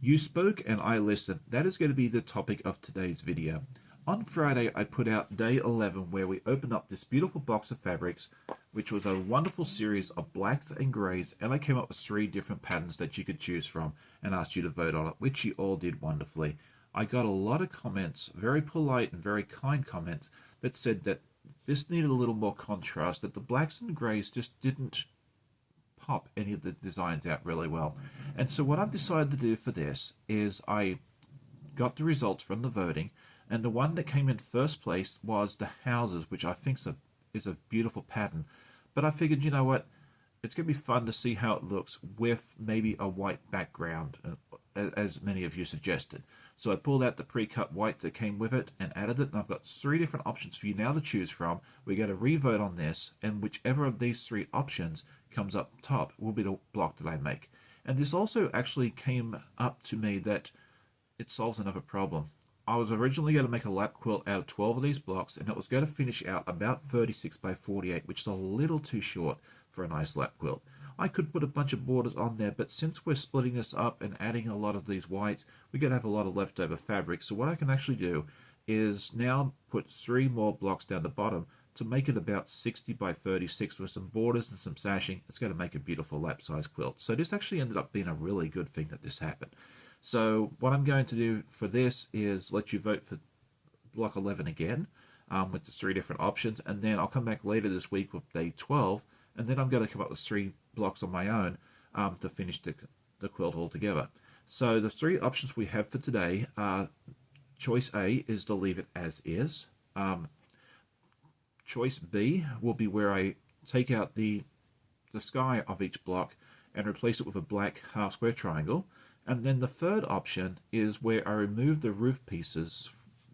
You spoke and I listened. That is going to be the topic of today's video. On Friday, I put out day 11 where we opened up this beautiful box of fabrics, which was a wonderful series of blacks and greys, and I came up with 3 different patterns that you could choose from and asked you to vote on it, which you all did wonderfully. I got a lot of comments, very polite and very kind comments, that said that this needed a little more contrast, that the blacks and greys just didn't pop any of the designs out really well. And so what I've decided to do for this is I got the results from the voting, and the one that came in first place was the houses, which I think is a beautiful pattern. But I figured, you know what, it's going to be fun to see how it looks with maybe a white background, as many of you suggested. So I pulled out the pre-cut white that came with it and added it, and I've got 3 different options for you now to choose from. We're going to re-vote on this, and whichever of these 3 options comes up top will be the block that I make. And this also actually came up to me that it solves another problem. I was originally going to make a lap quilt out of 12 of these blocks, and it was going to finish out about 36 by 48, which is a little too short for a nice lap quilt. I could put a bunch of borders on there, but since we're splitting this up and adding a lot of these whites, we're going to have a lot of leftover fabric. So what I can actually do is now put 3 more blocks down the bottom to make it about 60 by 36 with some borders and some sashing. It's going to make a beautiful lap size quilt. So this actually ended up being a really good thing that this happened. So what I'm going to do for this is let you vote for block 11 again with the 3 different options, and then I'll come back later this week with day 12, and then I'm going to come up with 3 blocks on my own to finish the quilt altogether. So the 3 options we have for today are: choice A is to leave it as is. Choice B will be where I take out the sky of each block and replace it with a black half square triangle. And then the third option is where I remove the roof pieces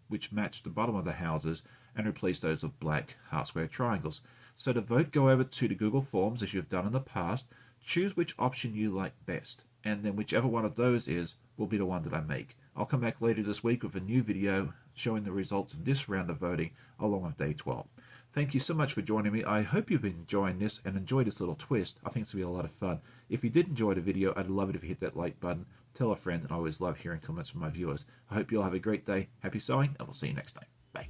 which match the bottom of the houses and replace those with black half square triangles. So to vote, go over to the Google Forms as you've done in the past, choose which option you like best, and then whichever one of those will be the one that I make. I'll come back later this week with a new video showing the results of this round of voting along with day 12. Thank you so much for joining me. I hope you've been enjoying this and enjoyed this little twist. I think it's going to be a lot of fun. If you did enjoy the video, I'd love it if you hit that like button. Tell a friend, and I always love hearing comments from my viewers. I hope you all have a great day. Happy sewing, and we'll see you next time. Bye.